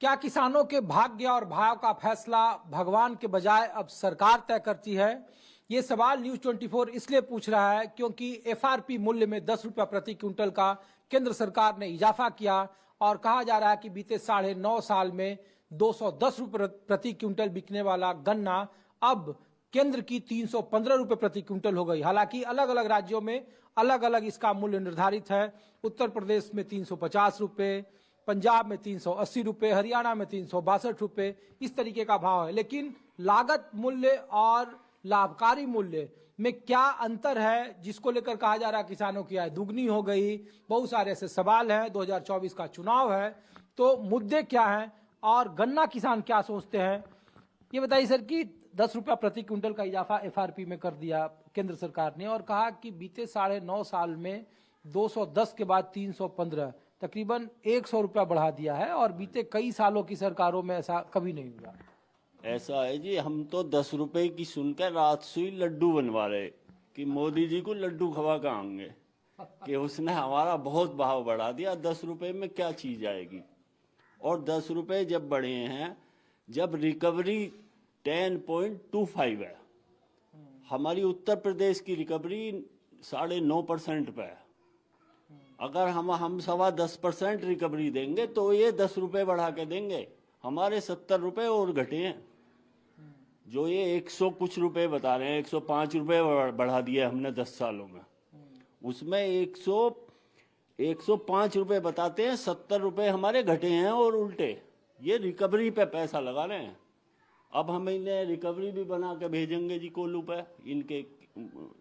क्या किसानों के भाग्य और भाव का फैसला भगवान के बजाय अब सरकार तय करती है? ये सवाल न्यूज 24 इसलिए पूछ रहा है क्योंकि एफआरपी मूल्य में 10 रुपया प्रति क्विंटल का केंद्र सरकार ने इजाफा किया और कहा जा रहा है कि बीते 9.5 साल में 210 रुपये प्रति क्विंटल बिकने वाला गन्ना अब केंद्र की 315 रुपये प्रति क्विंटल हो गई। हालांकि अलग अलग राज्यों में अलग अलग इसका मूल्य निर्धारित है। उत्तर प्रदेश में 350 रुपये, पंजाब में 380 रुपये, हरियाणा में 362 रुपये, इस तरीके का भाव है। लेकिन लागत मूल्य और लाभकारी मूल्य में क्या अंतर है, जिसको लेकर कहा जा रहा है किसानों की आय दुगनी हो गई। बहुत सारे ऐसे सवाल हैं। 2024 का चुनाव है, तो मुद्दे क्या हैं और गन्ना किसान क्या सोचते हैं, ये बताइए सर। कि 10 रुपया प्रति क्विंटल का इजाफा एफआरपी में कर दिया केंद्र सरकार ने और कहा कि बीते 9.5 साल में 210 के बाद 315, तकरीबन 100 रुपया बढ़ा दिया है और बीते कई सालों की सरकारों में ऐसा कभी नहीं हुआ। ऐसा है जी, हम तो 10 रुपए की सुनकर रात सुई लड्डू बनवा रहे कि मोदी जी को लड्डू खवा के आएंगे कि उसने हमारा बहुत भाव बढ़ा दिया। 10 रुपए में क्या चीज आएगी? और 10 रुपए जब बढ़े हैं, जब रिकवरी 10.25 है, हमारी उत्तर प्रदेश की रिकवरी 9.5% पे है। अगर हम 10.25% रिकवरी देंगे तो ये 10 रुपए बढ़ा के देंगे। हमारे 70 रुपए और घटे हैं। जो ये 100 कुछ रुपए बता रहे हैं, 105 रुपए बढ़ा दिए हमने 10 सालों में, उसमें 105 रुपए बताते हैं, 70 रुपए हमारे घटे हैं और उल्टे ये रिकवरी पे पैसा लगा रहे हैं। अब हम इन्हें रिकवरी भी बना के भेजेंगे जी कोल्हू पे, इनके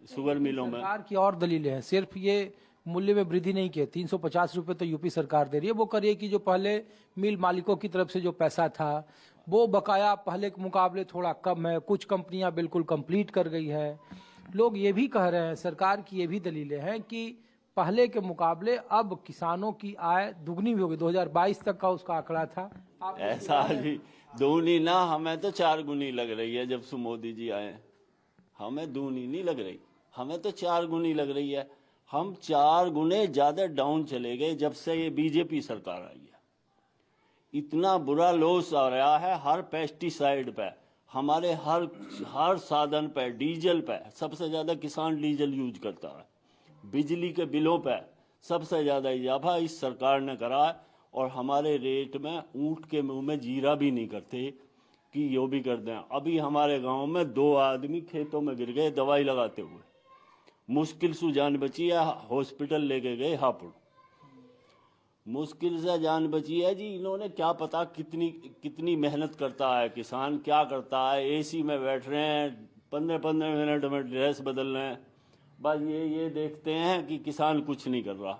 शुगर मिलों में। सरकार की और दलीलें हैं, सिर्फ ये मूल्य में वृद्धि नहीं की। 350 रुपए तो यूपी सरकार दे रही है। वो करिए कि जो पहले मिल मालिकों की तरफ से जो पैसा था वो बकाया पहले के मुकाबले थोड़ा कम है। कुछ कंपनियां बिल्कुल कंप्लीट कर गई है। लोग ये भी कह रहे हैं, सरकार की ये भी दलीलें हैं कि पहले के मुकाबले अब किसानों की आय दुगनी भी होगी। 2022 तक का उसका आंकड़ा था। ऐसा जी दूनी ना, हमें तो 4 गुनी लग रही है। जब से मोदी जी आए, हमें दूनी नहीं लग रही, हमें तो 4 गुनी लग रही है। हम 4 गुने ज्यादा डाउन चले गए जब से ये बीजेपी सरकार आई है। इतना बुरा लॉस आ रहा है हर पेस्टिसाइड पे, हमारे हर साधन पे, डीजल पे सबसे ज्यादा किसान डीजल यूज करता है। बिजली के बिलों पे सबसे ज्यादा इजाफा इस सरकार ने करा है। और हमारे रेट में ऊंट के मुंह में जीरा भी नहीं करते कि यो भी कर दें। अभी हमारे गांव में 2 आदमी खेतों में गिर गए दवाई लगाते हुए, मुश्किल से जान बची है। हॉस्पिटल लेके गए हापुड़, मुश्किल से जान बची है जी। इन्होंने क्या पता कितनी मेहनत करता है किसान, क्या करता है। एसी में बैठ रहे हैं, 15-15 मिनट में ड्रेस बदल रहे हैं। बस ये देखते हैं कि किसान कुछ नहीं कर रहा।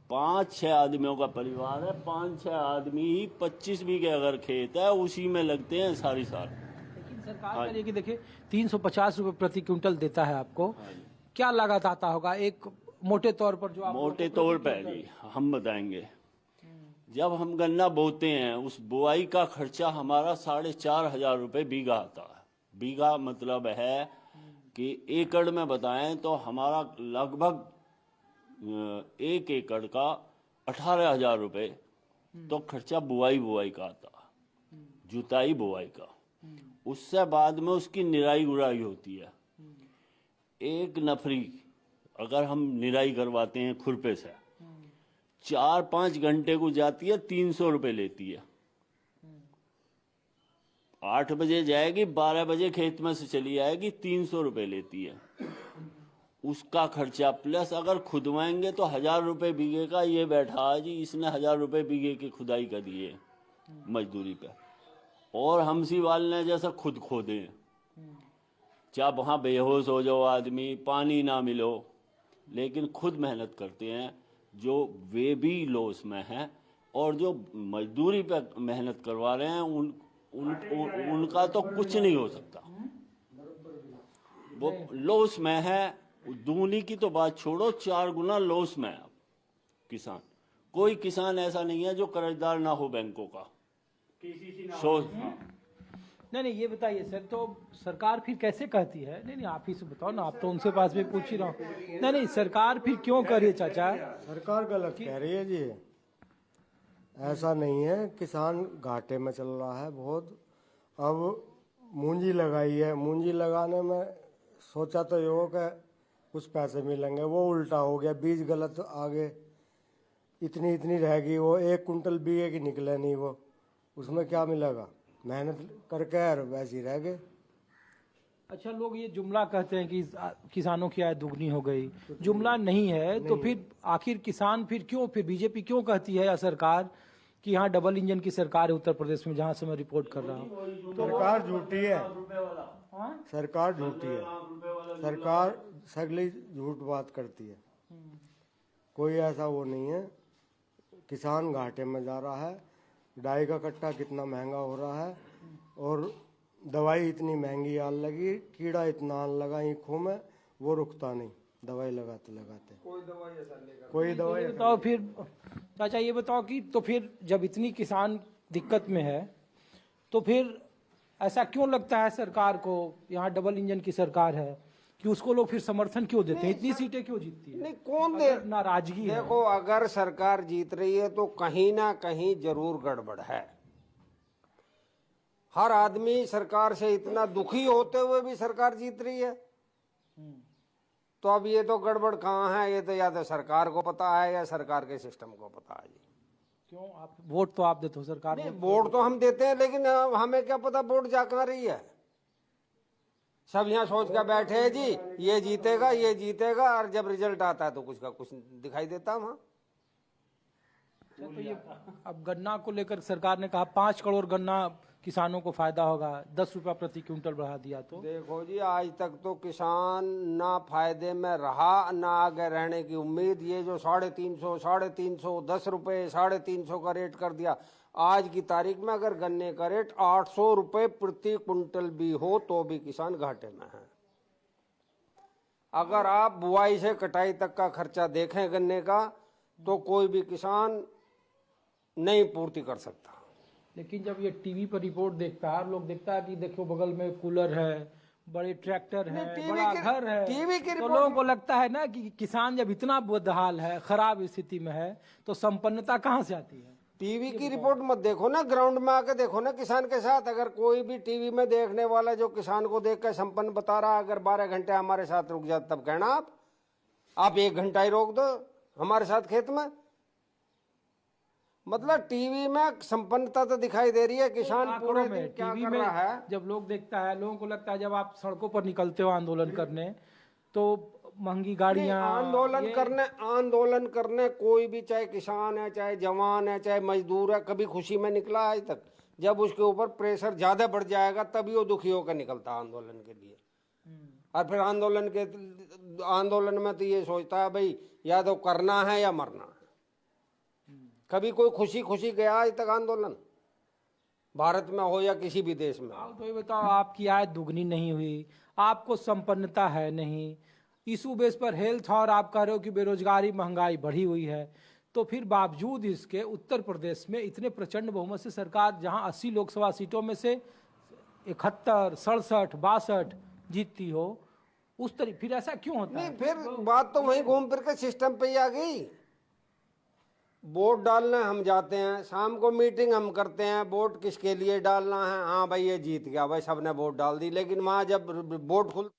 5-6 आदमियों का परिवार है, 5-6 आदमी ही 25 बीघे अगर खेत है उसी में लगते हैं सारी साल। लेकिन सरकार कह रही है कि देखिए 350 रुपये प्रति क्विंटल देता है आपको। क्या लागत आता होगा एक मोटे तौर पर? जो मोटे तौर पर जी हम बताएंगे। जब हम गन्ना बोते हैं, उस बुआई का खर्चा हमारा 4,500 रुपये बीघा आता है। बीघा मतलब है कि एकड़ में बताएं तो हमारा लगभग 1 एकड़ का 18,000 रुपये तो खर्चा बुआई का आता है, जुताई बुआई का। उससे बाद में उसकी निराई गुड़ाई होती है। एक नफरी अगर हम निराई करवाते हैं खुरपे से, 4-5 घंटे को जाती है, 300 रुपये लेती है। 8 बजे जाएगी, 12 बजे खेत में से चली आएगी, 300 रुपये लेती है। उसका खर्चा प्लस अगर खुदवाएंगे तो 1,000 रुपये बीघे का ये बैठा है जी। इसने 1,000 रुपये बीघे की खुदाई कर दिए मजदूरी पे। और हमसी वाल ने जैसा खुद खोदे, चाहे वहां बेहोश हो जाओ आदमी, पानी ना मिलो, लेकिन खुद मेहनत करते हैं। जो वे भी लॉस में हैं और जो मजदूरी पे मेहनत करवा रहे हैं उनका तो कुछ नहीं हो सकता। वो लॉस में है। दूनी की तो बात छोड़ो, 4 गुना लॉस में है किसान। कोई किसान ऐसा नहीं है जो कर्जदार ना हो बैंकों का। नहीं, ये बताइए सर, तो सरकार फिर कैसे कहती है? नहीं, आप ही से बताओ ना, आप तो उनसे पास भी पूछ ही रहा हूँ। नहीं, सरकार फिर क्यों कह रही है चाचा? सरकार गलत कह रही है जी। ऐसा नहीं है, किसान घाटे में चल रहा है बहुत। अब मूंजी लगाई है, मूंजी लगाने में सोचा तो ये हो कि कुछ पैसे मिलेंगे, वो उल्टा हो गया, बीज गलत आगे, इतनी इतनी रहेगी, वो 1 कुंटल बीए की निकले नहीं, वो उसमें क्या मिलेगा, मेहनत करके यार वैसे ही रह गए। अच्छा, लोग ये जुमला कहते हैं कि किसानों की आय दुगनी हो गई, जुमला नहीं है तो फिर आखिर किसान फिर क्यों, फिर बीजेपी क्यों कहती है या सरकार कि यहाँ डबल इंजन की सरकार है उत्तर प्रदेश में, जहाँ से मैं रिपोर्ट कर रहा हूँ? सरकार झूठी है, सरकार झूठी है, सरकार सगली झूठ बात करती है, कोई ऐसा वो नहीं है। किसान घाटे में जा रहा है, डाई का कट्टा कितना महंगा हो रहा है, और दवाई इतनी महंगी आने लगी, कीड़ा इतना आने लगा ईंखों में, वो रुकता नहीं, दवाई लगाते लगाते कोई दवाई बताओ फिर चाचा, ये बताओ कि तो फिर जब इतनी किसान दिक्कत में है तो फिर ऐसा क्यों लगता है सरकार को, यहाँ डबल इंजन की सरकार है, कि उसको लोग फिर समर्थन क्यों देते हैं, इतनी सीटें क्यों जीतती है? नहीं, कौन दे, नाराजगी है। देखो अगर सरकार जीत रही है तो कहीं ना कहीं जरूर गड़बड़ है। हर आदमी सरकार से इतना दुखी होते हुए भी सरकार जीत रही है, तो अब ये तो गड़बड़ कहाँ है, ये तो या तो सरकार को पता है या सरकार के सिस्टम को पता है। क्यों, आप वोट तो आप देते हो सरकार नहीं, को? वोट तो हम देते हैं, लेकिन हमें क्या पता वोट जा कहाँ रही है। सब यहाँ सोच कर बैठे हैं जी ये जीतेगा ये जीतेगा, और जब रिजल्ट आता है तो कुछ का कुछ दिखाई देता वहाँ। तो ये अब गन्ना को लेकर सरकार ने कहा 5 करोड़ गन्ना किसानों को फायदा होगा, 10 रुपया प्रति क्विंटल बढ़ा दिया। तो देखो जी, आज तक तो किसान ना फायदे में रहा ना आगे रहने की उम्मीद। ये जो 350, 10 रुपए 350 का रेट कर दिया, आज की तारीख में अगर गन्ने का रेट 800 रुपए प्रति कुंटल भी हो तो भी किसान घाटे में है। अगर आप बुआई से कटाई तक का खर्चा देखें गन्ने का, तो कोई भी किसान नहीं पूर्ति कर सकता। लेकिन जब ये टीवी पर रिपोर्ट देखता है, लोग देखता है कि देखो बगल में कूलर है, बड़े ट्रैक्टर है, बड़ा घर है, तो लोगों को लगता है ना कि किसान जब इतना बदहाल है, खराब स्थिति में है, तो संपन्नता कहाँ से आती है? टीवी की रिपोर्ट मत देखो ना, ग्राउंड में आके देखो ना किसान के साथ। अगर कोई भी टीवी में देखने वाला जो किसान को देख कर संपन्न बता रहा, अगर 12 घंटे हमारे साथ रुक जाता, तब कहना आप 1 घंटा ही रोक दो हमारे साथ खेत में। मतलब टीवी में संपन्नता तो दिखाई दे रही है, किसान पूरे दिन क्या टीवी कर में रहा है। जब लोग देखता है, लोगों को लगता है जब आप सड़कों पर निकलते हो आंदोलन करने, तो महंगी गाड़ियां, आंदोलन करने कोई भी, चाहे किसान है, चाहे जवान है, चाहे मजदूर है, कभी खुशी में निकला आज तक। जब उसके ऊपर प्रेशर ज्यादा बढ़ जाएगा तभी वो दुखी होकर निकलता आंदोलन के लिए। और फिर आंदोलन में तो ये सोचता है भाई या तो करना है या मरना है। कभी कोई खुशी गया आज तक आंदोलन, भारत में हो या किसी भी देश में? तो ये बताओ, आपकी आय दुगनी नहीं हुई, आपको संपन्नता है नहीं, इशू बेस पर हेल्थ, और आप कह रहे हो कि बेरोजगारी महंगाई बढ़ी हुई है, तो फिर बावजूद इसके उत्तर प्रदेश में इतने प्रचंड बहुमत से सरकार, जहां 80 लोकसभा सीटों में से 71, 67, 62 जीतती हो, उस तरीके फिर ऐसा क्यों होता है? नहीं, फिर बात तो वहीं घूम फिर के सिस्टम पे ही आ गई। वोट डालने हम जाते हैं, शाम को मीटिंग हम करते हैं, वोट किसके लिए डालना है, हाँ भाई ये जीत गया, भाई सबने वोट डाल दी। लेकिन वहां जब वोट खुल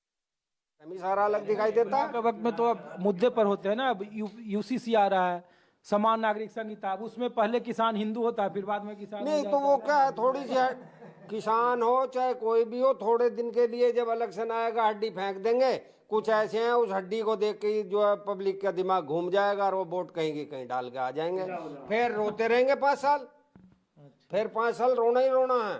सारा अलग दिखाई देता है। वक्त में तो अब मुद्दे पर होते हैं ना, अब यूसीसी आ रहा है, समान नागरिक संहिता, उसमें पहले किसान हिंदू होता है, फिर बाद में किसान नहीं, तो वो क्या है, थोड़ी सी किसान हो चाहे कोई भी हो, थोड़े दिन के लिए जब इलेक्शन आएगा हड्डी फेंक देंगे। कुछ ऐसे हैं उस हड्डी को देख के जो है पब्लिक का दिमाग घूम जाएगा और वो वोट कहीं की कहीं डाल के आ जाएंगे। फिर रोते रहेंगे 5 साल, फिर 5 साल रोना ही रोना है।